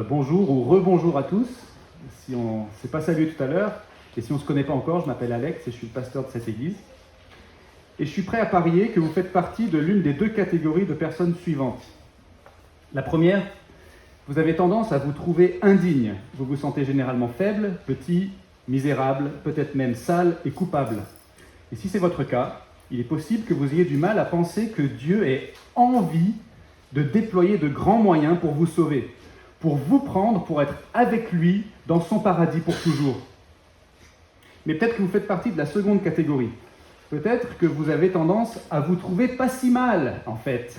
Bonjour ou rebonjour à tous. Si on ne s'est pas salué tout à l'heure, et si on ne se connaît pas encore, je m'appelle Alex et je suis le pasteur de cette église. Et je suis prêt à parier que vous faites partie de l'une des deux catégories de personnes suivantes. La première, vous avez tendance à vous trouver indigne. Vous vous sentez généralement faible, petit, misérable, peut-être même sale et coupable. Et si c'est votre cas, il est possible que vous ayez du mal à penser que Dieu ait envie de déployer de grands moyens pour vous sauver, pour vous prendre, pour être avec lui dans son paradis pour toujours. Mais peut-être que vous faites partie de la seconde catégorie. Peut-être que vous avez tendance à vous trouver pas si mal, en fait.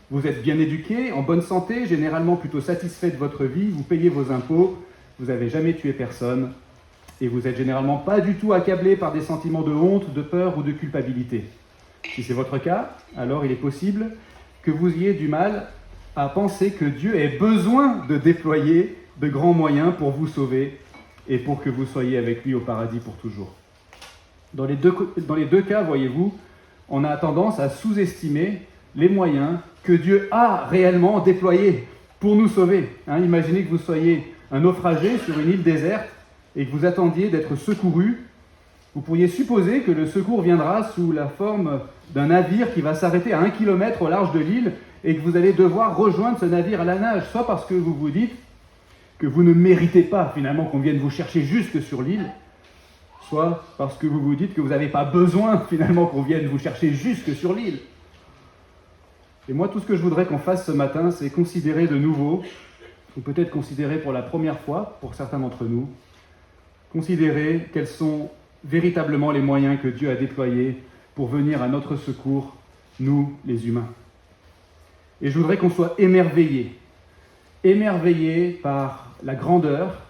Vous êtes bien éduqué, en bonne santé, généralement plutôt satisfait de votre vie, vous payez vos impôts, vous n'avez jamais tué personne, et vous n'êtes généralement pas du tout accablé par des sentiments de honte, de peur ou de culpabilité. Si c'est votre cas, alors il est possible que vous ayez du mal à penser que Dieu ait besoin de déployer de grands moyens pour vous sauver et pour que vous soyez avec lui au paradis pour toujours. Dans les deux cas, voyez-vous, on a tendance à sous-estimer les moyens que Dieu a réellement déployés pour nous sauver. Imaginez que vous soyez un naufragé sur une île déserte et que vous attendiez d'être secouru. Vous pourriez supposer que le secours viendra sous la forme d'un navire qui va s'arrêter à 1 kilomètre au large de l'île et que vous allez devoir rejoindre ce navire à la nage, soit parce que vous vous dites que vous ne méritez pas finalement qu'on vienne vous chercher jusque sur l'île, soit parce que vous vous dites que vous n'avez pas besoin finalement qu'on vienne vous chercher jusque sur l'île. Et moi, tout ce que je voudrais qu'on fasse ce matin, c'est considérer de nouveau, ou peut-être considérer pour la première fois, pour certains d'entre nous, considérer quels sont véritablement les moyens que Dieu a déployés pour venir à notre secours, nous, les humains. Et je voudrais qu'on soit émerveillés par la grandeur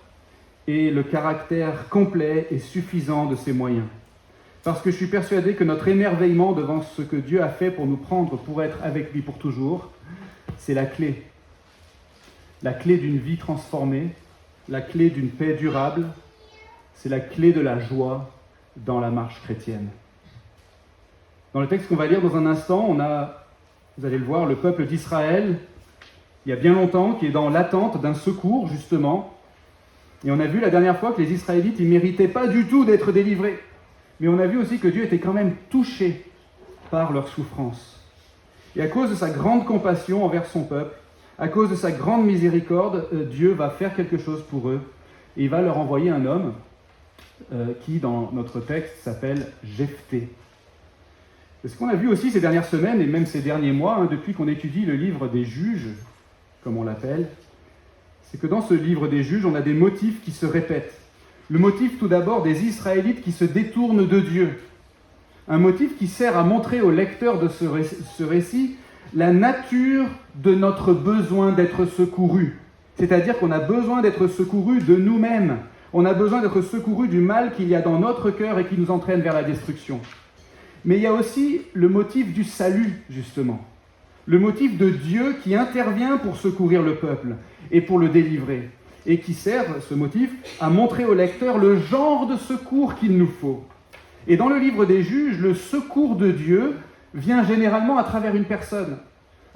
et le caractère complet et suffisant de ces moyens. Parce que je suis persuadé que notre émerveillement devant ce que Dieu a fait pour nous prendre, pour être avec lui pour toujours, c'est la clé. La clé d'une vie transformée, la clé d'une paix durable, c'est la clé de la joie dans la marche chrétienne. Dans le texte qu'on va lire dans un instant, on a, vous allez le voir, le peuple d'Israël, il y a bien longtemps, qui est dans l'attente d'un secours, justement. Et on a vu la dernière fois que les Israélites, ils ne méritaient pas du tout d'être délivrés. Mais on a vu aussi que Dieu était quand même touché par leur souffrance. Et à cause de sa grande compassion envers son peuple, à cause de sa grande miséricorde, Dieu va faire quelque chose pour eux. Et il va leur envoyer un homme qui, dans notre texte, s'appelle Jephthé. Et ce qu'on a vu aussi ces dernières semaines, et même ces derniers mois, depuis qu'on étudie le livre des juges, comme on l'appelle, c'est que dans ce livre des juges, on a des motifs qui se répètent. Le motif tout d'abord des Israélites qui se détournent de Dieu. Un motif qui sert à montrer au lecteur de ce récit la nature de notre besoin d'être secouru. C'est-à-dire qu'on a besoin d'être secouru de nous-mêmes. On a besoin d'être secouru du mal qu'il y a dans notre cœur et qui nous entraîne vers la destruction. Mais il y a aussi le motif du salut, justement. Le motif de Dieu qui intervient pour secourir le peuple et pour le délivrer. Et qui sert, ce motif, à montrer au lecteur le genre de secours qu'il nous faut. Et dans le livre des juges, le secours de Dieu vient généralement à travers une personne,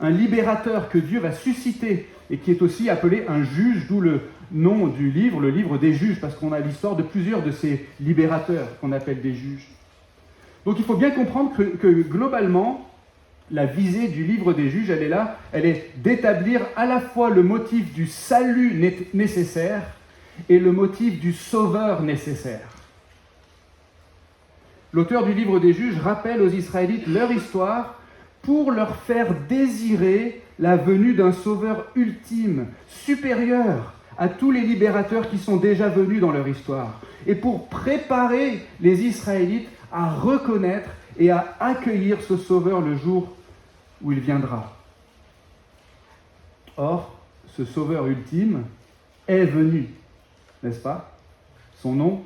un libérateur que Dieu va susciter et qui est aussi appelé un juge, d'où le nom du livre, le livre des juges, parce qu'on a l'histoire de plusieurs de ces libérateurs qu'on appelle des juges. Donc il faut bien comprendre que globalement, la visée du livre des juges, elle est là, elle est d'établir à la fois le motif du salut nécessaire et le motif du sauveur nécessaire. L'auteur du livre des juges rappelle aux Israélites leur histoire pour leur faire désirer la venue d'un sauveur ultime, supérieur à tous les libérateurs qui sont déjà venus dans leur histoire, et pour préparer les Israélites à reconnaître et à accueillir ce sauveur le jour où il viendra. Or, ce sauveur ultime est venu, n'est-ce pas? Son nom,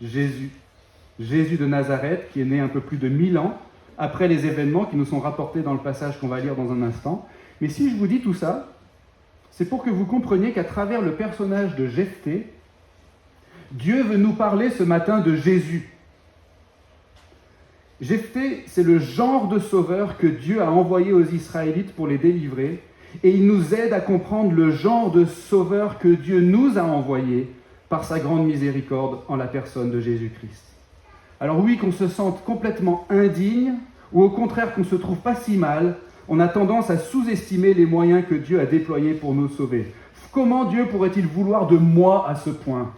Jésus. Jésus de Nazareth, qui est né un peu plus de 1000 ans, après les événements qui nous sont rapportés dans le passage qu'on va lire dans un instant. Mais si je vous dis tout ça, c'est pour que vous compreniez qu'à travers le personnage de Jephthé, Dieu veut nous parler ce matin de Jésus. Jephthé, c'est le genre de sauveur que Dieu a envoyé aux Israélites pour les délivrer Et il nous aide à comprendre le genre de sauveur que Dieu nous a envoyé par sa grande miséricorde en la personne de Jésus-Christ. Alors oui, qu'on se sente complètement indigne, ou au contraire qu'on se trouve pas si mal, on a tendance à sous-estimer les moyens que Dieu a déployés pour nous sauver. Comment Dieu pourrait-il vouloir de moi à ce point ?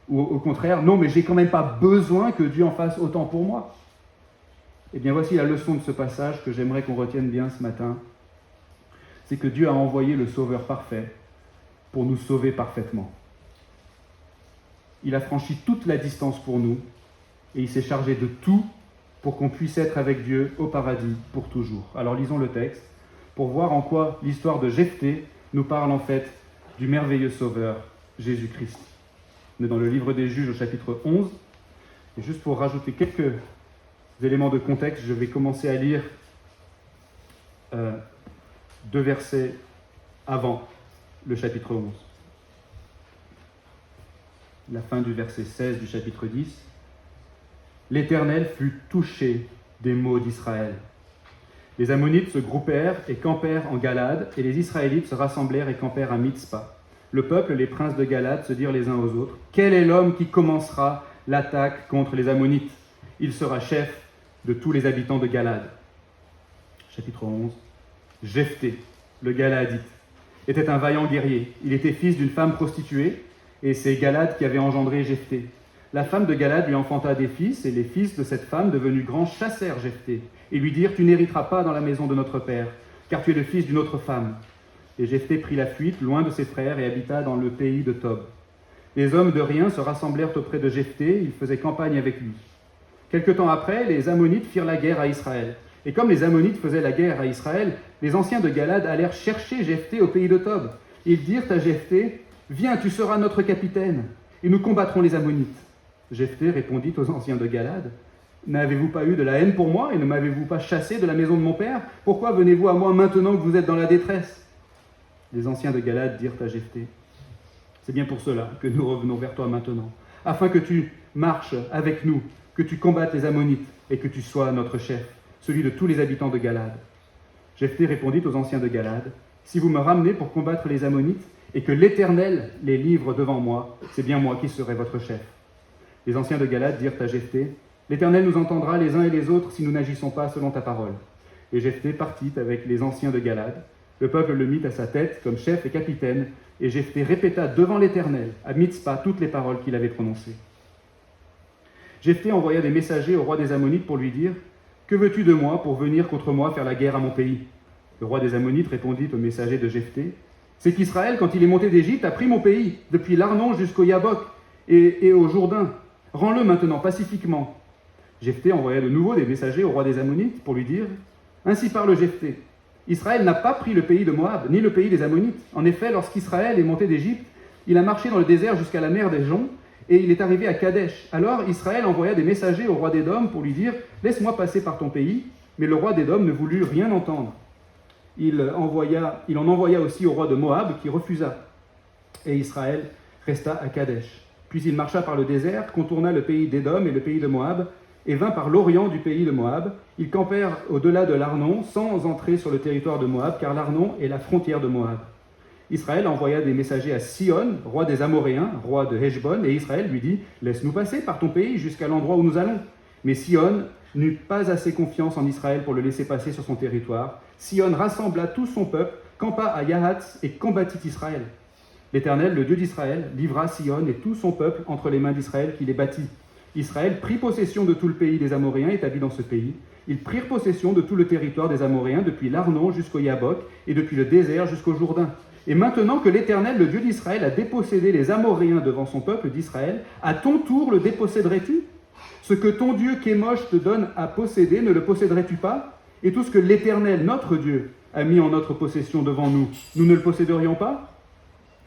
Ou au contraire, non, mais j'ai quand même pas besoin que Dieu en fasse autant pour moi. Eh bien, voici la leçon de ce passage que j'aimerais qu'on retienne bien ce matin. C'est que Dieu a envoyé le Sauveur parfait pour nous sauver parfaitement. Il a franchi toute la distance pour nous et il s'est chargé de tout pour qu'on puisse être avec Dieu au paradis pour toujours. Alors lisons le texte pour voir en quoi l'histoire de Jephthé nous parle en fait du merveilleux Sauveur Jésus-Christ. On est dans le livre des Juges au chapitre 11. Et juste pour rajouter quelques éléments de contexte, je vais commencer à lire 2 versets avant le chapitre 11. La fin du verset 16 du chapitre 10. L'Éternel fut touché des maux d'Israël. Les Ammonites se groupèrent et campèrent en Galade, et les Israélites se rassemblèrent et campèrent à Mitzpa. Le peuple, les princes de Galade, se dirent les uns aux autres, « Quel est l'homme qui commencera l'attaque contre les Ammonites ? Il sera chef de tous les habitants de Galade. » Chapitre 11. Jephthé, le Galadite, était un vaillant guerrier. Il était fils d'une femme prostituée, et c'est Galade qui avait engendré Jephthé. La femme de Galade lui enfanta des fils, et les fils de cette femme, devenus grands, chassèrent Jephthé, et lui dirent « Tu n'hériteras pas dans la maison de notre père, car tu es le fils d'une autre femme. » Et Jephthé prit la fuite, loin de ses frères, et habita dans le pays de Tob. Les hommes de rien se rassemblèrent auprès de Jephthé, ils faisaient campagne avec lui. Quelque temps après, les Ammonites firent la guerre à Israël. Et comme les Ammonites faisaient la guerre à Israël, les anciens de Galade allèrent chercher Jephthé au pays de Tob. Ils dirent à Jephthé, « Viens, tu seras notre capitaine, et nous combattrons les Ammonites. » Jephthé répondit aux anciens de Galade, « N'avez-vous pas eu de la haine pour moi, et ne m'avez-vous pas chassé de la maison de mon père ? Pourquoi venez-vous à moi maintenant que vous êtes dans la détresse ?» Les anciens de Galade dirent à Jephthé, « C'est bien pour cela que nous revenons vers toi maintenant, afin que tu marches avec nous, que tu combattes les Ammonites, et que tu sois notre chef, celui de tous les habitants de Galade. » Jephthé répondit aux anciens de Galade, « Si vous me ramenez pour combattre les Ammonites, et que l'Éternel les livre devant moi, c'est bien moi qui serai votre chef. » Les anciens de Galade dirent à Jephthé, « L'Éternel nous entendra les uns et les autres si nous n'agissons pas selon ta parole. » Et Jephthé partit avec les anciens de Galade. Le peuple le mit à sa tête comme chef et capitaine, et Jephthé répéta devant l'Éternel, à Mitzpa, toutes les paroles qu'il avait prononcées. Jephthé envoya des messagers au roi des Ammonites pour lui dire, « Que veux-tu de moi pour venir contre moi faire la guerre à mon pays ?» Le roi des Ammonites répondit aux messagers de Jephthé, « C'est qu'Israël, quand il est monté d'Égypte, a pris mon pays, depuis l'Arnon jusqu'au Yabok et au Jourdain. Rends-le maintenant pacifiquement. » Jephthé envoya de nouveau des messagers au roi des Ammonites pour lui dire, « Ainsi parle Jephthé. Israël n'a pas pris le pays de Moab, ni le pays des Ammonites. En effet, lorsqu'Israël est monté d'Égypte, il a marché dans le désert jusqu'à la mer des Joncs, et il est arrivé à Kadesh. Alors Israël envoya des messagers au roi d'Édom pour lui dire, « Laisse-moi passer par ton pays. » Mais le roi d'Édom ne voulut rien entendre. Il en envoya aussi au roi de Moab, qui refusa. Et Israël resta à Kadesh. Puis il marcha par le désert, contourna le pays d'Édom et le pays de Moab, et vint par l'orient du pays de Moab. Ils campèrent au-delà de l'Arnon, sans entrer sur le territoire de Moab, car l'Arnon est la frontière de Moab. Israël envoya des messagers à Sihon, roi des Amoréens, roi de Heshbon, et Israël lui dit, « Laisse-nous passer par ton pays jusqu'à l'endroit où nous allons. » Mais Sihon n'eut pas assez confiance en Israël pour le laisser passer sur son territoire. Sihon rassembla tout son peuple, campa à Yahatz et combattit Israël. L'Éternel, le Dieu d'Israël, livra Sihon et tout son peuple entre les mains d'Israël qui les battit. Israël prit possession de tout le pays des Amoréens établis dans ce pays. Ils prirent possession de tout le territoire des Amoréens, depuis l'Arnon jusqu'au Yabok, et depuis le désert jusqu'au Jourdain. Et maintenant que l'Éternel, le Dieu d'Israël, a dépossédé les Amoréens devant son peuple d'Israël, à ton tour le déposséderais-tu ? Ce que ton Dieu Kémosh te donne à posséder, ne le posséderais-tu pas ? Et tout ce que l'Éternel, notre Dieu, a mis en notre possession devant nous, nous ne le posséderions pas ?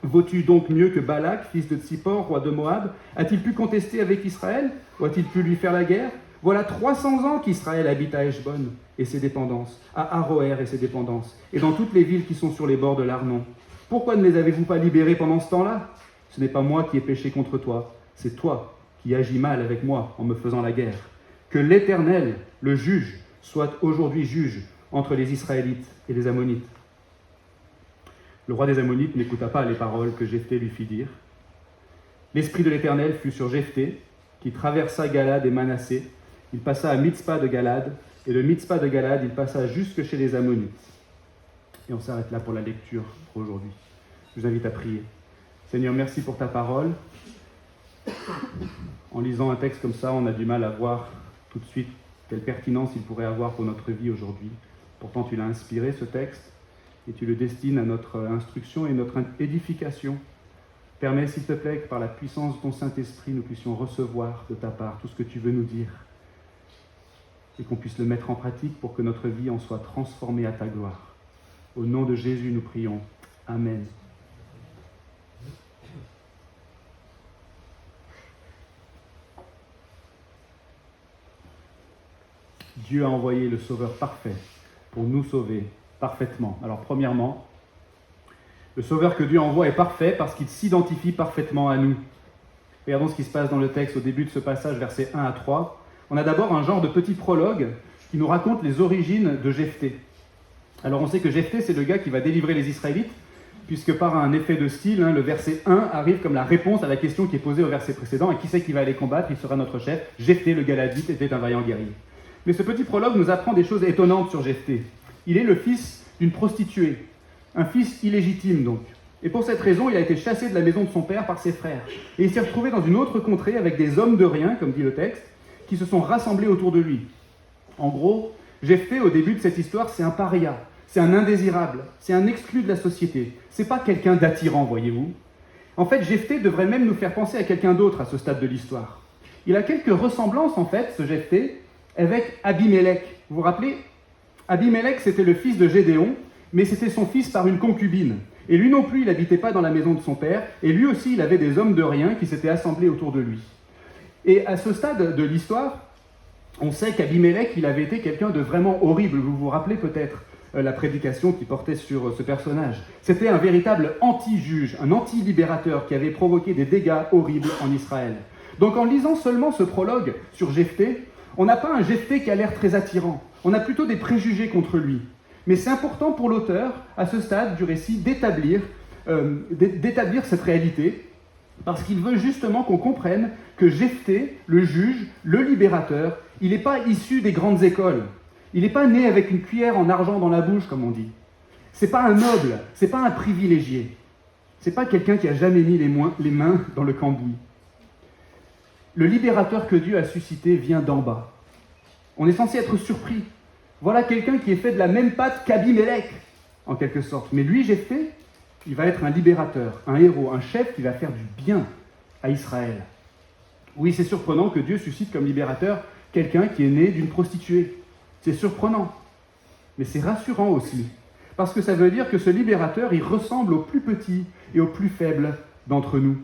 Vaux-tu donc mieux que Balak, fils de Tsippor, roi de Moab ? A-t-il pu contester avec Israël ? Ou a-t-il pu lui faire la guerre ? Voilà 300 ans qu'Israël habite à Heshbon et ses dépendances, à Aroër et ses dépendances, et dans toutes les villes qui sont sur les bords de l'Arnon. Pourquoi ne les avez-vous pas libérés pendant ce temps-là ? Ce n'est pas moi qui ai péché contre toi, c'est toi qui agis mal avec moi en me faisant la guerre. Que l'Éternel, le juge, soit aujourd'hui juge entre les Israélites et les Ammonites. Le roi des Ammonites n'écouta pas les paroles que Jephthé lui fit dire. L'esprit de l'Éternel fut sur Jephthé, qui traversa Galad et Manassé. Il passa à Mitzpa de Galad, et de Mitzpa de Galad, il passa jusque chez les Ammonites. Et on s'arrête là pour la lecture pour aujourd'hui. Je vous invite à prier. Seigneur, merci pour ta parole. En lisant un texte comme ça, on a du mal à voir tout de suite quelle pertinence il pourrait avoir pour notre vie aujourd'hui. Pourtant, tu l'as inspiré, ce texte, et tu le destines à notre instruction et notre édification. Permets, s'il te plaît, que par la puissance de ton Saint-Esprit, nous puissions recevoir de ta part tout ce que tu veux nous dire, et qu'on puisse le mettre en pratique pour que notre vie en soit transformée à ta gloire. Au nom de Jésus, nous prions. Amen. Dieu a envoyé le Sauveur parfait pour nous sauver parfaitement. Alors premièrement, le Sauveur que Dieu envoie est parfait parce qu'il s'identifie parfaitement à nous. Regardons ce qui se passe dans le texte au début de ce passage, versets 1 à 3. On a d'abord un genre de petit prologue qui nous raconte les origines de Jephthé. Alors on sait que Jephthé, c'est le gars qui va délivrer les Israélites, puisque par un effet de style, le verset 1 arrive comme la réponse à la question qui est posée au verset précédent. Et qui c'est qui va aller combattre? Il sera notre chef. Jephthé, le Galadite, était un vaillant guerrier. Mais ce petit prologue nous apprend des choses étonnantes sur Jephthé. Il est le fils d'une prostituée, un fils illégitime donc. Et pour cette raison, il a été chassé de la maison de son père par ses frères. Et il s'est retrouvé dans une autre contrée avec des hommes de rien, comme dit le texte, qui se sont rassemblés autour de lui. En gros, Jephthé, au début de cette histoire, c'est un paria, c'est un indésirable, c'est un exclu de la société. C'est pas quelqu'un d'attirant, voyez-vous. En fait, Jephthé devrait même nous faire penser à quelqu'un d'autre à ce stade de l'histoire. Il a quelques ressemblances, en fait, ce Jephthé, avec Abimélec. Vous vous rappelez? Abimélec, c'était le fils de Gédéon, mais c'était son fils par une concubine. Et lui non plus, il n'habitait pas dans la maison de son père, et lui aussi, il avait des hommes de rien qui s'étaient assemblés autour de lui. Et à ce stade de l'histoire, on sait qu'Abimélec, il avait été quelqu'un de vraiment horrible. Vous vous rappelez peut-être la prédication qui portait sur ce personnage. C'était un véritable anti-juge, un anti-libérateur qui avait provoqué des dégâts horribles en Israël. Donc en lisant seulement ce prologue sur Jephthé, on n'a pas un Jephthé qui a l'air très attirant. On a plutôt des préjugés contre lui. Mais c'est important pour l'auteur, à ce stade du récit, d'établir cette réalité, parce qu'il veut justement qu'on comprenne que Jephthé, le juge, le libérateur, il n'est pas issu des grandes écoles. Il n'est pas né avec une cuillère en argent dans la bouche, comme on dit. C'est pas un noble, c'est pas un privilégié. C'est pas quelqu'un qui a jamais mis les mains dans le cambouis. Le libérateur que Dieu a suscité vient d'en bas. On est censé être surpris. Voilà quelqu'un qui est fait de la même pâte qu'Abimélec, en quelque sorte. Mais lui, Jephthé, il va être un libérateur, un héros, un chef qui va faire du bien à Israël. Oui, c'est surprenant que Dieu suscite comme libérateur quelqu'un qui est né d'une prostituée. C'est surprenant, mais c'est rassurant aussi, parce que ça veut dire que ce libérateur, il ressemble au plus petit et au plus faible d'entre nous.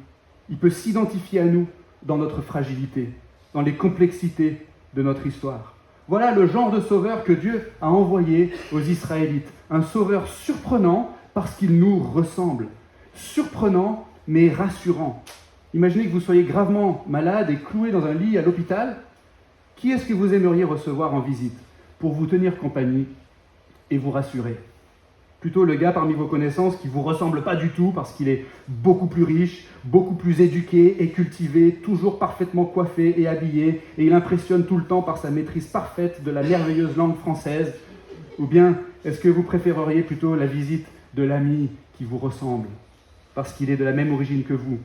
Il peut s'identifier à nous dans notre fragilité, dans les complexités de notre histoire. Voilà le genre de sauveur que Dieu a envoyé aux Israélites. Un sauveur surprenant parce qu'il nous ressemble. Surprenant, mais rassurant. Imaginez que vous soyez gravement malade et cloué dans un lit à l'hôpital. Qui est-ce que vous aimeriez recevoir en visite pour vous tenir compagnie et vous rassurer? Plutôt le gars parmi vos connaissances qui ne vous ressemble pas du tout parce qu'il est beaucoup plus riche, beaucoup plus éduqué et cultivé, toujours parfaitement coiffé et habillé, et il impressionne tout le temps par sa maîtrise parfaite de la merveilleuse langue française? Ou bien est-ce que vous préféreriez plutôt la visite de l'ami qui vous ressemble parce qu'il est de la même origine que vous?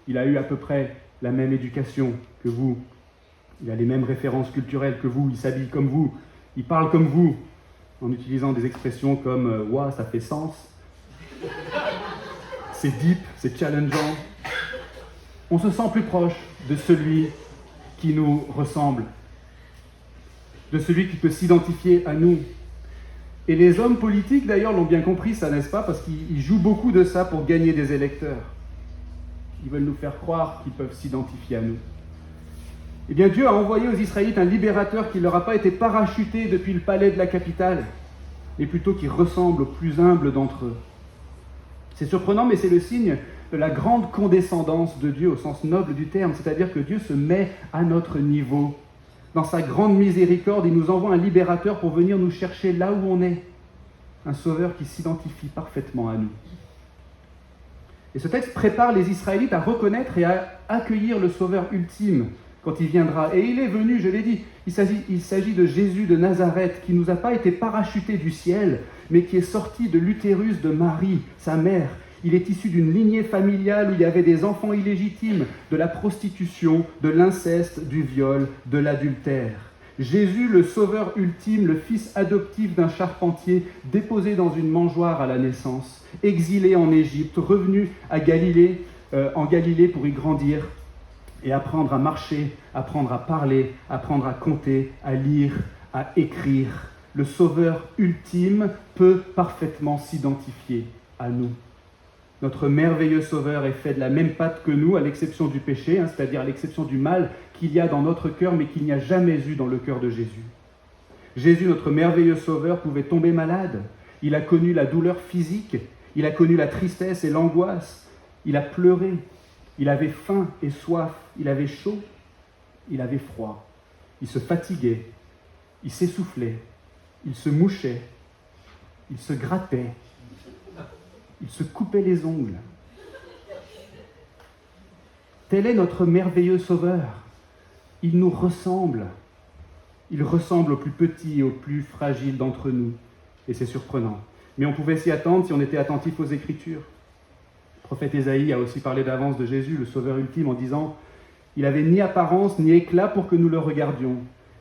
Il a eu à peu près la même éducation que vous, il a les mêmes références culturelles que vous, il s'habille comme vous, il parle comme vous, en utilisant des expressions comme « Ouah, ça fait sens », c'est deep, c'est challengeant. On se sent plus proche de celui qui nous ressemble, de celui qui peut s'identifier à nous. Et les hommes politiques, d'ailleurs, l'ont bien compris, ça, n'est-ce pas? Parce qu'ils jouent beaucoup de ça pour gagner des électeurs. Ils veulent nous faire croire qu'ils peuvent s'identifier à nous. Eh bien, Dieu a envoyé aux Israélites un libérateur qui ne leur a pas été parachuté depuis le palais de la capitale, mais plutôt qui ressemble au plus humble d'entre eux. C'est surprenant, mais c'est le signe de la grande condescendance de Dieu au sens noble du terme, c'est-à-dire que Dieu se met à notre niveau. Dans sa grande miséricorde, il nous envoie un libérateur pour venir nous chercher là où on est, un sauveur qui s'identifie parfaitement à nous. Et ce texte prépare les Israélites à reconnaître et à accueillir le Sauveur ultime quand il viendra. Et il est venu, je l'ai dit, il s'agit de Jésus de Nazareth, qui nous a pas été parachuté du ciel, mais qui est sorti de l'utérus de Marie, sa mère. Il est issu d'une lignée familiale où il y avait des enfants illégitimes, de la prostitution, de l'inceste, du viol, de l'adultère. Jésus, le Sauveur ultime, le fils adoptif d'un charpentier, déposé dans une mangeoire à la naissance, exilé en Égypte, revenu en Galilée pour y grandir et apprendre à marcher, apprendre à parler, apprendre à compter, à lire, à écrire. Le Sauveur ultime peut parfaitement s'identifier à nous. Notre merveilleux Sauveur est fait de la même pâte que nous, à l'exception du péché, c'est-à-dire à l'exception du mal qu'il y a dans notre cœur, mais qu'il n'y a jamais eu dans le cœur de Jésus. Jésus, notre merveilleux Sauveur, pouvait tomber malade. Il a connu la douleur physique, il a connu la tristesse et l'angoisse. Il a pleuré, il avait faim et soif, il avait chaud, il avait froid. Il se fatiguait, il s'essoufflait, il se mouchait, il se grattait. Il se coupait les ongles. Tel est notre merveilleux Sauveur. Il nous ressemble. Il ressemble aux plus petits et aux plus fragiles d'entre nous. Et c'est surprenant. Mais on pouvait s'y attendre si on était attentif aux Écritures. Le prophète Ésaïe a aussi parlé d'avance de Jésus, le Sauveur ultime, en disant « Il n'avait ni apparence ni éclat pour que nous le regardions,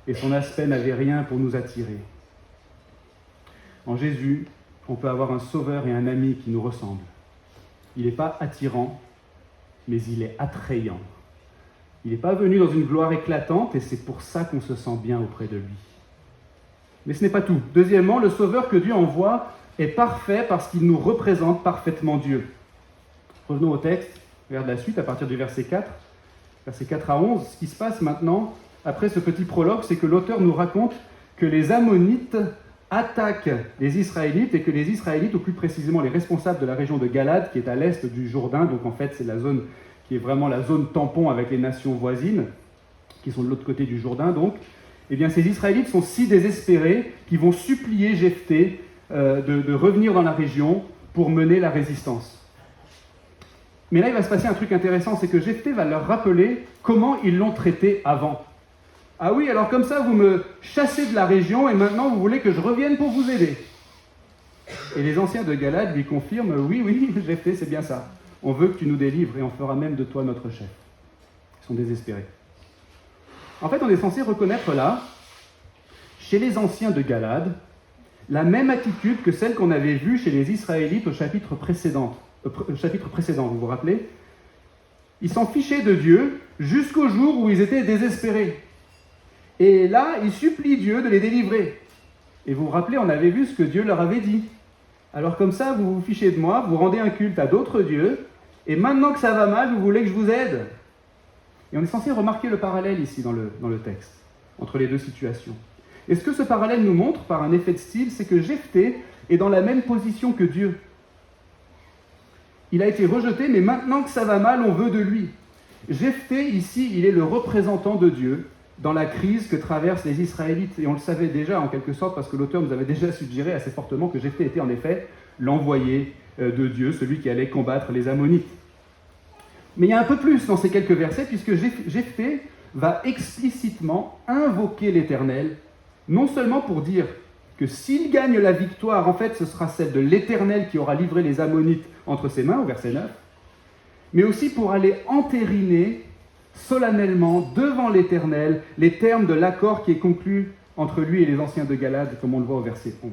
et son aspect n'avait rien pour nous attirer. » En Jésus, on peut avoir un sauveur et un ami qui nous ressemblent. Il n'est pas attirant, mais il est attrayant. Il n'est pas venu dans une gloire éclatante, et c'est pour ça qu'on se sent bien auprès de lui. Mais ce n'est pas tout. Deuxièmement, le sauveur que Dieu envoie est parfait parce qu'il nous représente parfaitement Dieu. Revenons au texte, regarde la suite à partir du verset 4. Verset 4 à 11, ce qui se passe maintenant, après ce petit prologue, c'est que l'auteur nous raconte que les Ammonites attaquent les Israélites et que les Israélites, ou plus précisément les responsables de la région de Galade, qui est à l'est du Jourdain, donc en fait c'est la zone qui est vraiment la zone tampon avec les nations voisines, qui sont de l'autre côté du Jourdain donc, eh bien ces Israélites sont si désespérés qu'ils vont supplier Jephthé de revenir dans la région pour mener la résistance. Mais là il va se passer un truc intéressant, c'est que Jephthé va leur rappeler comment ils l'ont traité avant. Ah oui, alors comme ça, vous me chassez de la région et maintenant vous voulez que je revienne pour vous aider. Et les anciens de Galade lui confirment, oui, Jephthé, c'est bien ça. On veut que tu nous délivres et on fera même de toi notre chef. Ils sont désespérés. En fait, on est censé reconnaître là, chez les anciens de Galade, la même attitude que celle qu'on avait vue chez les Israélites au chapitre précédent, vous vous rappelez ? Ils s'en fichaient de Dieu jusqu'au jour où ils étaient désespérés. Et là, ils supplient Dieu de les délivrer. Et vous vous rappelez, on avait vu ce que Dieu leur avait dit. Alors comme ça, vous vous fichez de moi, vous rendez un culte à d'autres dieux, et maintenant que ça va mal, vous voulez que je vous aide. Et on est censé remarquer le parallèle ici dans le texte, entre les deux situations. Et ce que ce parallèle nous montre, par un effet de style, c'est que Jephthé est dans la même position que Dieu. Il a été rejeté, mais maintenant que ça va mal, on veut de lui. Jephthé, ici, il est le représentant de Dieu, dans la crise que traversent les Israélites. Et on le savait déjà en quelque sorte parce que l'auteur nous avait déjà suggéré assez fortement que Jephthé était en effet l'envoyé de Dieu, celui qui allait combattre les Ammonites. Mais il y a un peu plus dans ces quelques versets puisque Jephthé va explicitement invoquer l'Éternel, non seulement pour dire que s'il gagne la victoire, en fait ce sera celle de l'Éternel qui aura livré les Ammonites entre ses mains, au verset 9, mais aussi pour aller entériner solennellement devant l'Éternel les termes de l'accord qui est conclu entre lui et les anciens de Galade, comme on le voit au verset 11.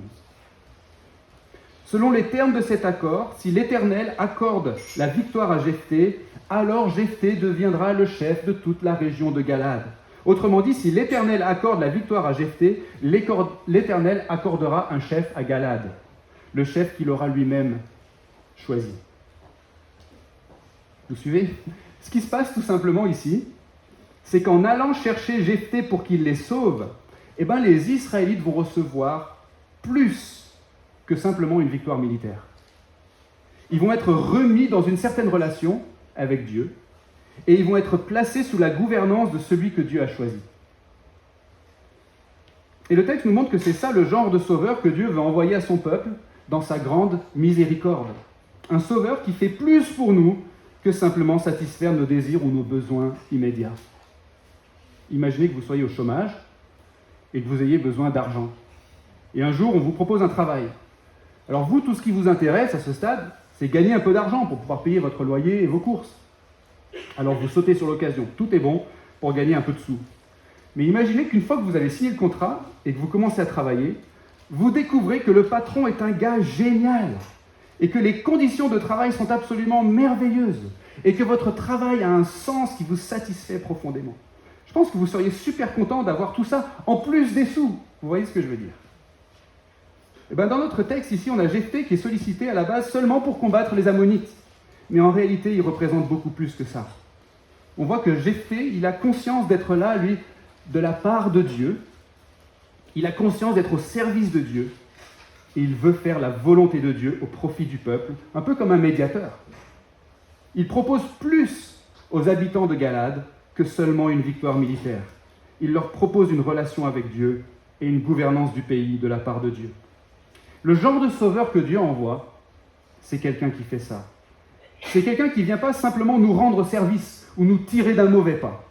Selon les termes de cet accord, si l'Éternel accorde la victoire à Jephthé, alors Jephthé deviendra le chef de toute la région de Galade. Autrement dit, si l'Éternel accorde la victoire à Jephthé, l'Éternel accordera un chef à Galade, le chef qu'il aura lui-même choisi. Vous suivez ? Ce qui se passe tout simplement ici, c'est qu'en allant chercher Jephthé pour qu'il les sauve, les Israélites vont recevoir plus que simplement une victoire militaire. Ils vont être remis dans une certaine relation avec Dieu et ils vont être placés sous la gouvernance de celui que Dieu a choisi. Et le texte nous montre que c'est ça le genre de sauveur que Dieu veut envoyer à son peuple dans sa grande miséricorde. Un sauveur qui fait plus pour nous que simplement satisfaire nos désirs ou nos besoins immédiats. Imaginez que vous soyez au chômage et que vous ayez besoin d'argent. Et un jour, on vous propose un travail. Alors vous, tout ce qui vous intéresse à ce stade, c'est gagner un peu d'argent pour pouvoir payer votre loyer et vos courses. Alors vous sautez sur l'occasion. Tout est bon pour gagner un peu de sous. Mais imaginez qu'une fois que vous avez signé le contrat et que vous commencez à travailler, vous découvrez que le patron est un gars génial et que les conditions de travail sont absolument merveilleuses et que votre travail a un sens qui vous satisfait profondément. Je pense que vous seriez super content d'avoir tout ça en plus des sous. Vous voyez ce que je veux dire? Eh bien, dans notre texte, ici, on a Jephthé qui est sollicité à la base seulement pour combattre les Ammonites. Mais en réalité, il représente beaucoup plus que ça. On voit que Jephthé, il a conscience d'être là, lui, de la part de Dieu. Il a conscience d'être au service de Dieu. Et il veut faire la volonté de Dieu au profit du peuple, un peu comme un médiateur. Il propose plus aux habitants de Galade que seulement une victoire militaire. Il leur propose une relation avec Dieu et une gouvernance du pays de la part de Dieu. Le genre de sauveur que Dieu envoie, c'est quelqu'un qui fait ça. C'est quelqu'un qui ne vient pas simplement nous rendre service ou nous tirer d'un mauvais pas.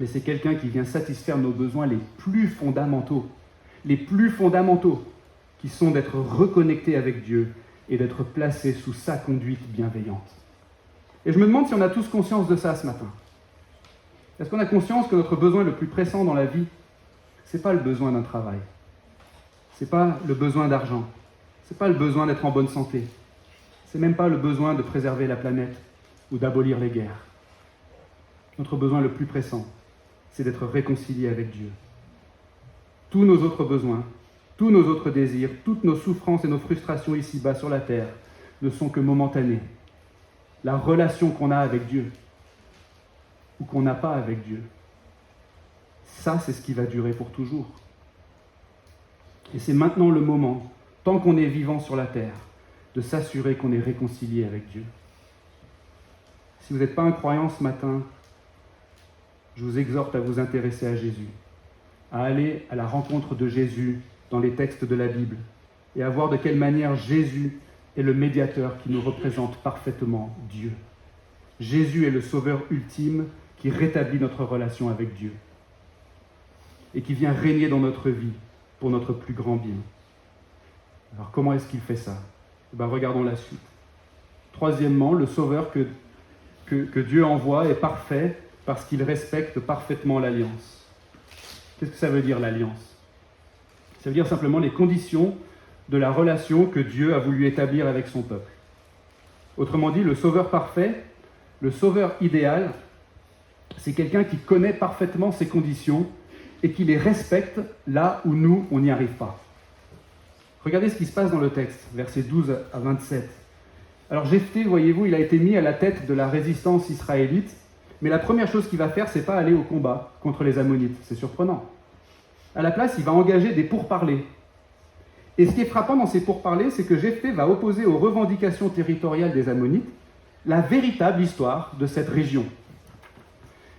Mais c'est quelqu'un qui vient satisfaire nos besoins les plus fondamentaux, qui sont d'être reconnectés avec Dieu et d'être placés sous sa conduite bienveillante. Et je me demande si on a tous conscience de ça ce matin. Est-ce qu'on a conscience que notre besoin le plus pressant dans la vie, ce n'est pas le besoin d'un travail, ce n'est pas le besoin d'argent, ce n'est pas le besoin d'être en bonne santé, ce n'est même pas le besoin de préserver la planète ou d'abolir les guerres. Notre besoin le plus pressant, c'est d'être réconcilié avec Dieu. Tous nos autres besoins, tous nos autres désirs, toutes nos souffrances et nos frustrations ici-bas sur la terre ne sont que momentanés. La relation qu'on a avec Dieu ou qu'on n'a pas avec Dieu, ça, c'est ce qui va durer pour toujours. Et c'est maintenant le moment, tant qu'on est vivant sur la terre, de s'assurer qu'on est réconcilié avec Dieu. Si vous n'êtes pas un croyant ce matin, je vous exhorte à vous intéresser à Jésus, à aller à la rencontre de Jésus dans les textes de la Bible et à voir de quelle manière Jésus est le médiateur qui nous représente parfaitement Dieu. Jésus est le sauveur ultime qui rétablit notre relation avec Dieu et qui vient régner dans notre vie pour notre plus grand bien. Alors comment est-ce qu'il fait ça? Regardons la suite. Troisièmement, le sauveur que Dieu envoie est parfait parce qu'il respecte parfaitement l'alliance. Qu'est-ce que ça veut dire l'alliance? Ça veut dire simplement les conditions de la relation que Dieu a voulu établir avec son peuple. Autrement dit, le sauveur parfait, le sauveur idéal, c'est quelqu'un qui connaît parfaitement ces conditions et qui les respecte là où nous, on n'y arrive pas. Regardez ce qui se passe dans le texte, versets 12 à 27. Alors Jephthé, voyez-vous, il a été mis à la tête de la résistance israélite, mais la première chose qu'il va faire, c'est pas aller au combat contre les Ammonites. C'est surprenant. À la place, il va engager des pourparlers. Et ce qui est frappant dans ces pourparlers, c'est que Jephthé va opposer aux revendications territoriales des Ammonites la véritable histoire de cette région.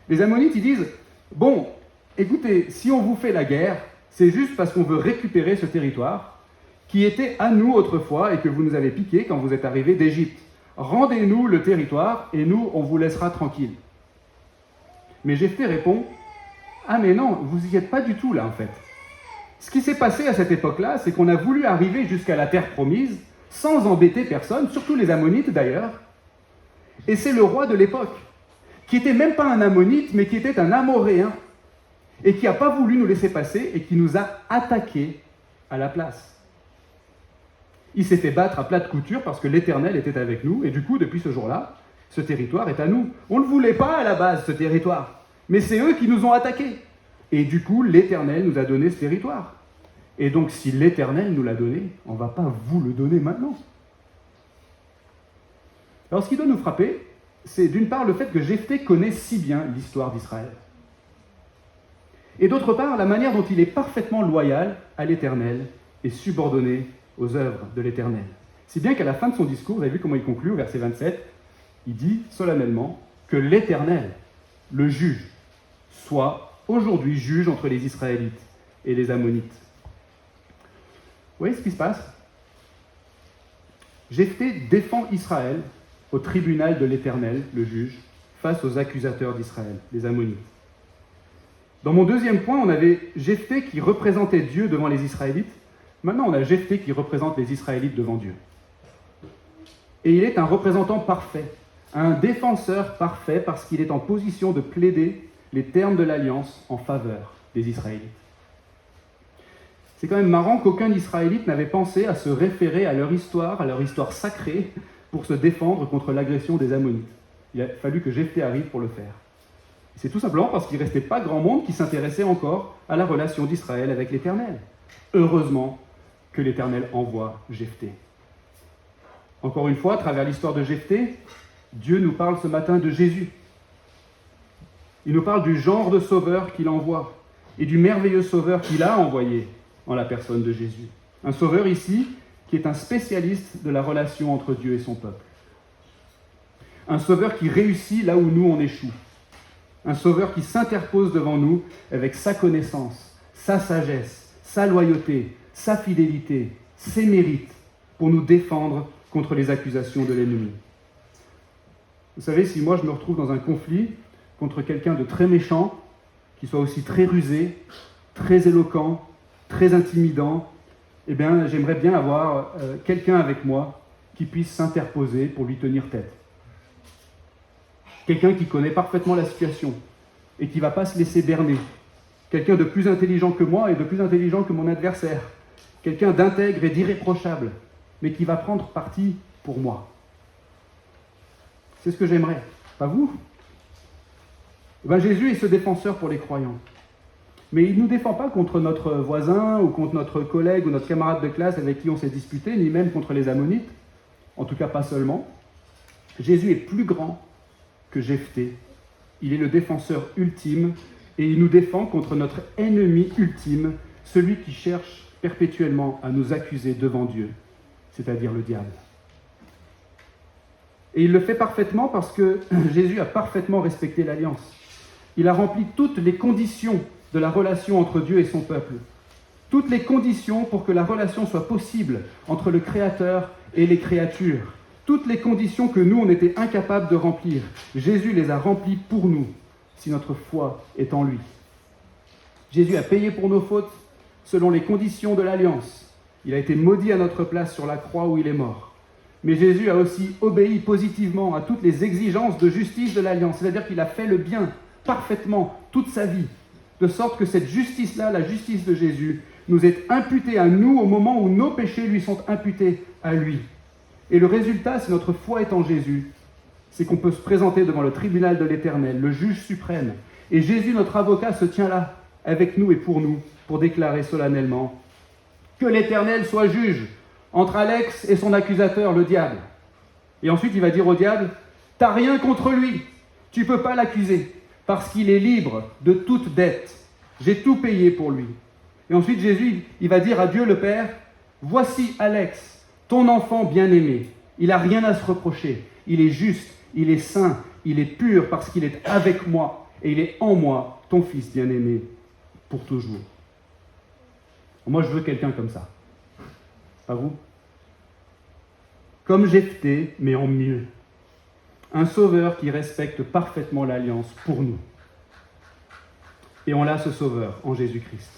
Les Ammonites, ils disent « Bon, écoutez, si on vous fait la guerre, c'est juste parce qu'on veut récupérer ce territoire qui était à nous autrefois et que vous nous avez piqué quand vous êtes arrivés d'Égypte. Rendez-nous le territoire et nous, on vous laissera tranquille. » Mais Jephthé répond « Ah mais non, vous n'y êtes pas du tout là en fait. Ce qui s'est passé à cette époque-là, c'est qu'on a voulu arriver jusqu'à la terre promise sans embêter personne, surtout les Ammonites d'ailleurs. Et c'est le roi de l'époque, qui n'était même pas un Ammonite, mais qui était un Amoréen, et qui n'a pas voulu nous laisser passer et qui nous a attaqués à la place. Il s'est fait battre à plate couture parce que l'Éternel était avec nous, et du coup, depuis ce jour-là, ce territoire est à nous. On ne le voulait pas à la base, ce territoire, mais c'est eux qui nous ont attaqués. Et du coup, l'Éternel nous a donné ce territoire. Et donc, si l'Éternel nous l'a donné, on ne va pas vous le donner maintenant. Alors, ce qui doit nous frapper, c'est d'une part le fait que Jephthé connaît si bien l'histoire d'Israël. Et d'autre part, la manière dont il est parfaitement loyal à l'Éternel et subordonné aux œuvres de l'Éternel. Si bien qu'à la fin de son discours, vous avez vu comment il conclut au verset 27, il dit solennellement que l'Éternel, le juge, soit aujourd'hui juge entre les Israélites et les Ammonites. Vous voyez ce qui se passe? Jephthé défend Israël au tribunal de l'Éternel, le juge, face aux accusateurs d'Israël, les Ammonites. Dans mon deuxième point, on avait Jephthé qui représentait Dieu devant les Israélites. Maintenant, on a Jephthé qui représente les Israélites devant Dieu. Et il est un représentant parfait, un défenseur parfait parce qu'il est en position de plaider les termes de l'alliance en faveur des Israélites. C'est quand même marrant qu'aucun Israélite n'avait pensé à se référer à leur histoire sacrée, pour se défendre contre l'agression des Ammonites. Il a fallu que Jephthé arrive pour le faire. C'est tout simplement parce qu'il ne restait pas grand monde qui s'intéressait encore à la relation d'Israël avec l'Éternel. Heureusement que l'Éternel envoie Jephthé. Encore une fois, à travers l'histoire de Jephthé, Dieu nous parle ce matin de Jésus. Il nous parle du genre de sauveur qu'il envoie et du merveilleux sauveur qu'il a envoyé en la personne de Jésus. Un sauveur ici qui est un spécialiste de la relation entre Dieu et son peuple. Un sauveur qui réussit là où nous on échoue. Un sauveur qui s'interpose devant nous avec sa connaissance, sa sagesse, sa loyauté, sa fidélité, ses mérites pour nous défendre contre les accusations de l'ennemi. Vous savez, si moi je me retrouve dans un conflit contre quelqu'un de très méchant, qui soit aussi très rusé, très éloquent, très intimidant, eh bien, j'aimerais bien avoir quelqu'un avec moi qui puisse s'interposer pour lui tenir tête. Quelqu'un qui connaît parfaitement la situation et qui ne va pas se laisser berner. Quelqu'un de plus intelligent que moi et de plus intelligent que mon adversaire. Quelqu'un d'intègre et d'irréprochable, mais qui va prendre parti pour moi. C'est ce que j'aimerais. Pas vous ? Eh bien, Jésus est ce défenseur pour les croyants. Mais il ne nous défend pas contre notre voisin ou contre notre collègue ou notre camarade de classe avec qui on s'est disputé, ni même contre les Ammonites. En tout cas, pas seulement. Jésus est plus grand que Jephthé. Il est le défenseur ultime et il nous défend contre notre ennemi ultime, celui qui cherche perpétuellement à nous accuser devant Dieu, c'est-à-dire le diable. Et il le fait parfaitement parce que Jésus a parfaitement respecté l'alliance. Il a rempli toutes les conditions de la relation entre Dieu et son peuple. Toutes les conditions pour que la relation soit possible entre le Créateur et les créatures. Toutes les conditions que nous, on était incapables de remplir. Jésus les a remplies pour nous, si notre foi est en lui. Jésus a payé pour nos fautes selon les conditions de l'alliance. Il a été maudit à notre place sur la croix où il est mort. Mais Jésus a aussi obéi positivement à toutes les exigences de justice de l'alliance, c'est-à-dire qu'il a fait le bien parfaitement toute sa vie, de sorte que cette justice-là, la justice de Jésus, nous est imputée à nous au moment où nos péchés lui sont imputés à lui. Et le résultat, si notre foi est en Jésus, c'est qu'on peut se présenter devant le tribunal de l'Éternel, le juge suprême. Et Jésus, notre avocat, se tient là, avec nous et pour déclarer solennellement que l'Éternel soit juge entre Alex et son accusateur, le diable. Et ensuite, il va dire au diable, « T'as rien contre lui, tu ne peux pas l'accuser, parce qu'il est libre de toute dette. J'ai tout payé pour lui. » Et ensuite, Jésus, il va dire à Dieu le Père, « Voici Alex, ton enfant bien-aimé. Il n'a rien à se reprocher. Il est juste, il est saint, il est pur parce qu'il est avec moi et il est en moi, ton fils bien-aimé, pour toujours. » Moi, je veux quelqu'un comme ça. Pas vous ? Comme Jephthé, mais en mieux. Un sauveur qui respecte parfaitement l'alliance pour nous. Et on a ce sauveur en Jésus-Christ.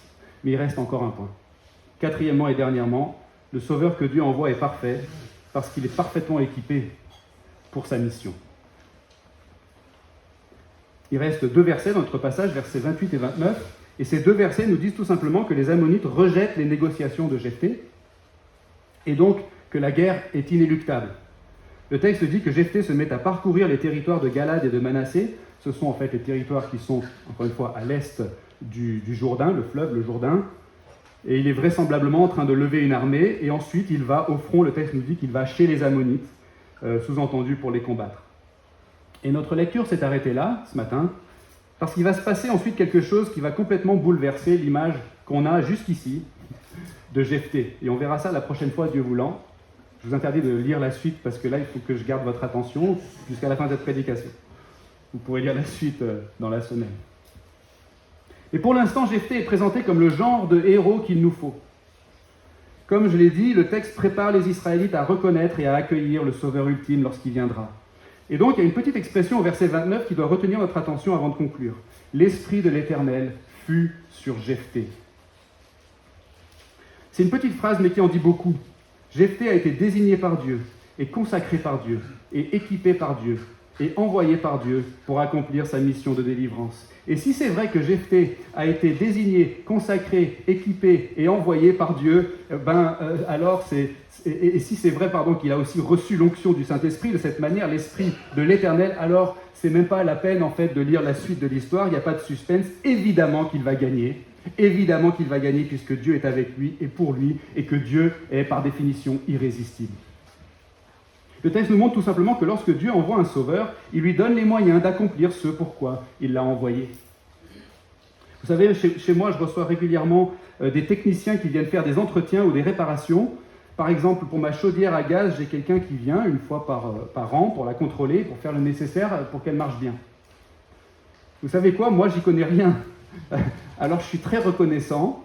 Mais il reste encore un point. Quatrièmement et dernièrement, le sauveur que Dieu envoie est parfait parce qu'il est parfaitement équipé pour sa mission. Il reste 2 versets dans notre passage, versets 28 et 29, et ces 2 versets nous disent tout simplement que les Ammonites rejettent les négociations de Jephthé, et donc que la guerre est inéluctable. Le texte dit que Jephthé se met à parcourir les territoires de Galad et de Manassé. Ce sont en fait les territoires qui sont, encore une fois, à l'est du Jourdain, le fleuve, le Jourdain. Et il est vraisemblablement en train de lever une armée, et ensuite il va au front, le texte nous dit qu'il va chez les Ammonites, sous-entendu pour les combattre. Et notre lecture s'est arrêtée là, ce matin, parce qu'il va se passer ensuite quelque chose qui va complètement bouleverser l'image qu'on a jusqu'ici de Jephthé. Et on verra ça la prochaine fois, Dieu voulant. Je vous interdis de lire la suite, parce que là, il faut que je garde votre attention jusqu'à la fin de cette prédication. Vous pourrez lire la suite dans la semaine. Et pour l'instant, Jephthé est présenté comme le genre de héros qu'il nous faut. Comme je l'ai dit, le texte prépare les Israélites à reconnaître et à accueillir le Sauveur ultime lorsqu'il viendra. Et donc, il y a une petite expression au verset 29 qui doit retenir notre attention avant de conclure. « L'Esprit de l'Éternel fut sur Jephthé ». C'est une petite phrase, mais qui en dit beaucoup. Jephthé a été désigné par Dieu, et consacré par Dieu, et équipé par Dieu, et envoyé par Dieu pour accomplir sa mission de délivrance. Et si c'est vrai que Jephthé a été désigné, consacré, équipé et envoyé par Dieu, et si c'est vrai qu'il a aussi reçu l'onction du Saint-Esprit de cette manière, l'Esprit de l'Éternel, alors c'est même pas la peine en fait de lire la suite de l'histoire, il n'y a pas de suspense, évidemment qu'il va gagner puisque Dieu est avec lui et pour lui, et que Dieu est par définition irrésistible. Le texte nous montre tout simplement que lorsque Dieu envoie un sauveur, il lui donne les moyens d'accomplir ce pourquoi il l'a envoyé. Vous savez, chez moi, je reçois régulièrement des techniciens qui viennent faire des entretiens ou des réparations. Par exemple, pour ma chaudière à gaz, j'ai quelqu'un qui vient une fois par an pour la contrôler, pour faire le nécessaire pour qu'elle marche bien. Vous savez quoi? Moi, j'y connais rien. Alors, je suis très reconnaissant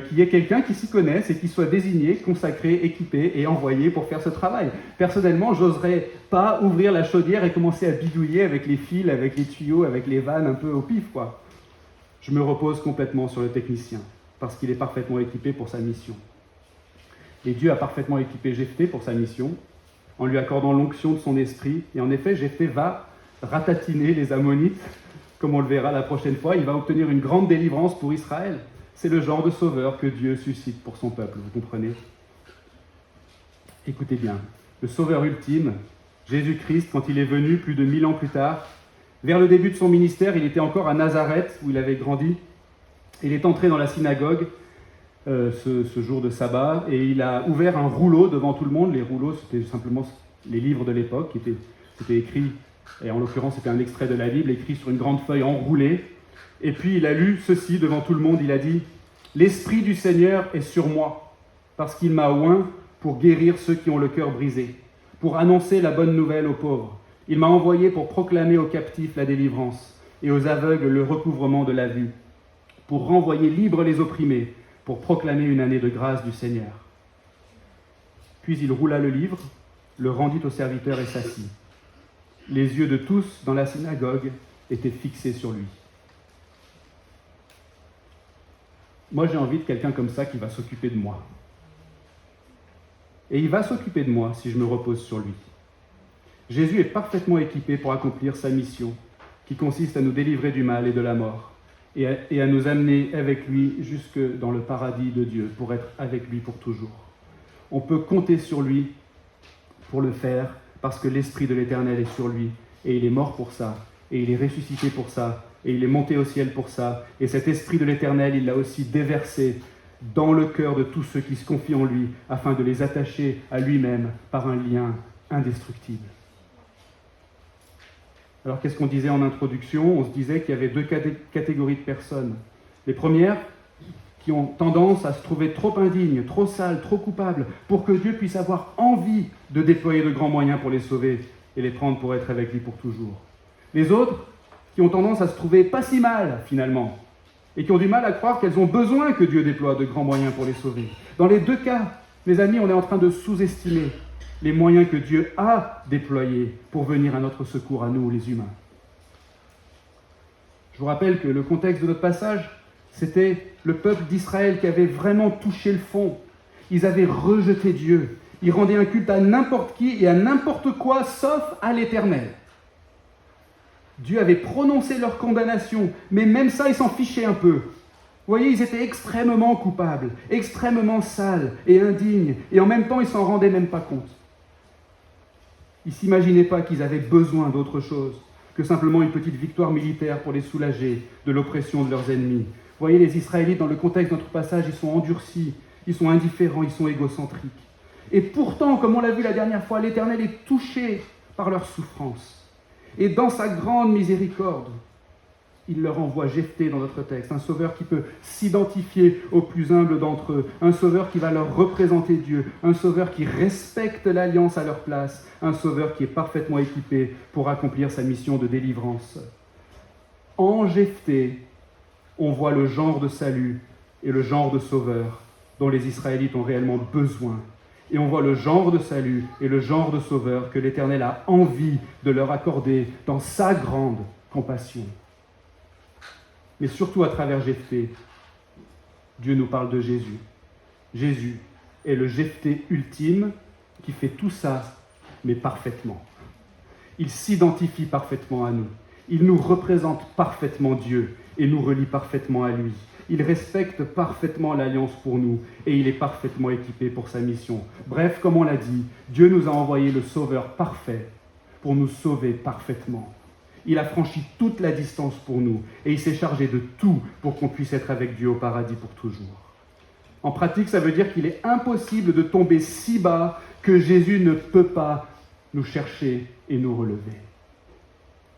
qu'il y ait quelqu'un qui s'y connaisse et qui soit désigné, consacré, équipé et envoyé pour faire ce travail. Personnellement, j'oserais pas ouvrir la chaudière et commencer à bidouiller avec les fils, avec les tuyaux, avec les vannes un peu au pif, quoi. Je me repose complètement sur le technicien, parce qu'il est parfaitement équipé pour sa mission. Et Dieu a parfaitement équipé Jephthé pour sa mission, en lui accordant l'onction de son esprit. Et en effet, Jephthé va ratatiner les Ammonites, comme on le verra la prochaine fois. Il va obtenir une grande délivrance pour Israël. C'est le genre de sauveur que Dieu suscite pour son peuple, vous comprenez? Écoutez bien, le sauveur ultime, Jésus-Christ, quand il est venu plus de 1000 ans plus tard, vers le début de son ministère, il était encore à Nazareth, où il avait grandi. Il est entré dans la synagogue ce jour de sabbat, et il a ouvert un rouleau devant tout le monde. Les rouleaux, c'était simplement les livres de l'époque qui étaient écrits, et en l'occurrence, c'était un extrait de la Bible, écrit sur une grande feuille enroulée. Et puis il a lu ceci devant tout le monde, il a dit « L'Esprit du Seigneur est sur moi, parce qu'il m'a oint pour guérir ceux qui ont le cœur brisé, pour annoncer la bonne nouvelle aux pauvres. Il m'a envoyé pour proclamer aux captifs la délivrance et aux aveugles le recouvrement de la vue, pour renvoyer libres les opprimés, pour proclamer une année de grâce du Seigneur. » Puis il roula le livre, le rendit au serviteur et s'assit. Les yeux de tous dans la synagogue étaient fixés sur lui. Moi, j'ai envie de quelqu'un comme ça qui va s'occuper de moi. Et il va s'occuper de moi si je me repose sur lui. Jésus est parfaitement équipé pour accomplir sa mission, qui consiste à nous délivrer du mal et de la mort, et à nous amener avec lui jusque dans le paradis de Dieu, pour être avec lui pour toujours. On peut compter sur lui pour le faire, parce que l'Esprit de l'Éternel est sur lui, et il est mort pour ça, et il est ressuscité pour ça, et il est monté au ciel pour ça. Et cet Esprit de l'Éternel, il l'a aussi déversé dans le cœur de tous ceux qui se confient en lui, afin de les attacher à lui-même par un lien indestructible. Alors qu'est-ce qu'on disait en introduction? On se disait qu'il y avait deux catégories de personnes. Les premières, qui ont tendance à se trouver trop indignes, trop sales, trop coupables, pour que Dieu puisse avoir envie de déployer de grands moyens pour les sauver et les prendre pour être avec lui pour toujours. Les autres, qui ont tendance à se trouver pas si mal, finalement, et qui ont du mal à croire qu'elles ont besoin que Dieu déploie de grands moyens pour les sauver. Dans les deux cas, mes amis, on est en train de sous-estimer les moyens que Dieu a déployés pour venir à notre secours, à nous, les humains. Je vous rappelle que le contexte de notre passage, c'était le peuple d'Israël qui avait vraiment touché le fond. Ils avaient rejeté Dieu. Ils rendaient un culte à n'importe qui et à n'importe quoi, sauf à l'Éternel. Dieu avait prononcé leur condamnation, mais même ça, ils s'en fichaient un peu. Vous voyez, ils étaient extrêmement coupables, extrêmement sales et indignes, et en même temps, ils s'en rendaient même pas compte. Ils ne s'imaginaient pas qu'ils avaient besoin d'autre chose que simplement une petite victoire militaire pour les soulager de l'oppression de leurs ennemis. Vous voyez, les Israélites, dans le contexte de notre passage, ils sont endurcis, ils sont indifférents, ils sont égocentriques. Et pourtant, comme on l'a vu la dernière fois, l'Éternel est touché par leur souffrance. Et dans sa grande miséricorde, il leur envoie Jephthé dans notre texte, un sauveur qui peut s'identifier aux plus humbles d'entre eux, un sauveur qui va leur représenter Dieu, un sauveur qui respecte l'alliance à leur place, un sauveur qui est parfaitement équipé pour accomplir sa mission de délivrance. En Jephthé, on voit le genre de salut et le genre de sauveur dont les Israélites ont réellement besoin. Et on voit le genre de salut et le genre de sauveur que l'Éternel a envie de leur accorder dans sa grande compassion. Mais surtout à travers Jephthé, Dieu nous parle de Jésus. Jésus est le Jephthé ultime qui fait tout ça, mais parfaitement. Il s'identifie parfaitement à nous. Il nous représente parfaitement Dieu et nous relie parfaitement à lui. Il respecte parfaitement l'alliance pour nous et il est parfaitement équipé pour sa mission. Bref, comme on l'a dit, Dieu nous a envoyé le Sauveur parfait pour nous sauver parfaitement. Il a franchi toute la distance pour nous et il s'est chargé de tout pour qu'on puisse être avec Dieu au paradis pour toujours. En pratique, ça veut dire qu'il est impossible de tomber si bas que Jésus ne peut pas nous chercher et nous relever.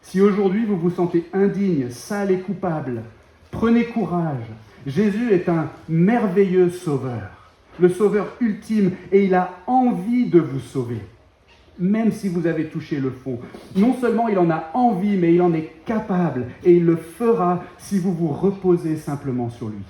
Si aujourd'hui vous vous sentez indigne, sale et coupable, prenez courage. Jésus est un merveilleux sauveur, le sauveur ultime, et il a envie de vous sauver, même si vous avez touché le fond. Non seulement il en a envie, mais il en est capable, et il le fera si vous vous reposez simplement sur lui.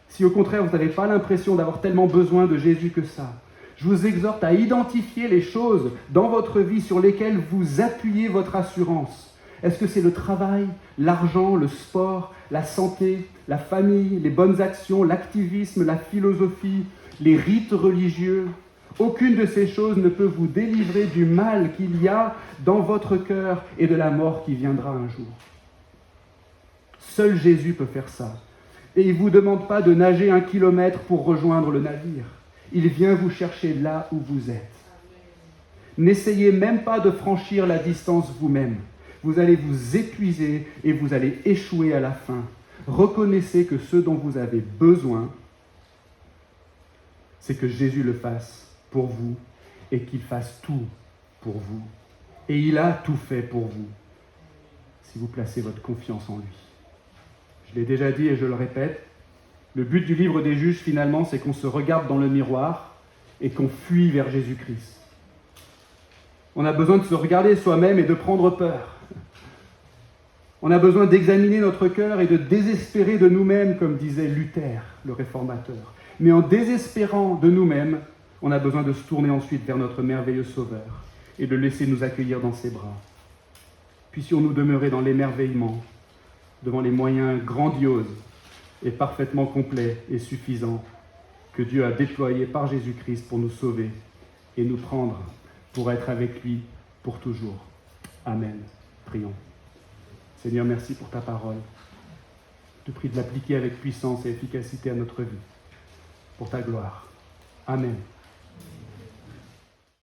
Si au contraire vous n'avez pas l'impression d'avoir tellement besoin de Jésus que ça, je vous exhorte à identifier les choses dans votre vie sur lesquelles vous appuyez votre assurance. Est-ce que c'est le travail, l'argent, le sport, la santé, la famille, les bonnes actions, l'activisme, la philosophie, les rites religieux ? Aucune de ces choses ne peut vous délivrer du mal qu'il y a dans votre cœur et de la mort qui viendra un jour. Seul Jésus peut faire ça. Et il ne vous demande pas de nager 1 kilomètre pour rejoindre le navire. Il vient vous chercher là où vous êtes. N'essayez même pas de franchir la distance vous-même. Vous allez vous épuiser et vous allez échouer à la fin. Reconnaissez que ce dont vous avez besoin, c'est que Jésus le fasse pour vous et qu'il fasse tout pour vous. Et il a tout fait pour vous, si vous placez votre confiance en lui. Je l'ai déjà dit et je le répète, le but du livre des Juges, finalement, c'est qu'on se regarde dans le miroir et qu'on fuit vers Jésus-Christ. On a besoin de se regarder soi-même et de prendre peur. On a besoin d'examiner notre cœur et de désespérer de nous-mêmes, comme disait Luther, le réformateur. Mais en désespérant de nous-mêmes, on a besoin de se tourner ensuite vers notre merveilleux Sauveur et de laisser nous accueillir dans ses bras. Puissions-nous demeurer dans l'émerveillement devant les moyens grandioses et parfaitement complets et suffisants que Dieu a déployés par Jésus-Christ pour nous sauver et nous prendre pour être avec lui pour toujours. Amen. Prions. Seigneur, merci pour ta parole. Je te prie de l'appliquer avec puissance et efficacité à notre vie, pour ta gloire. Amen.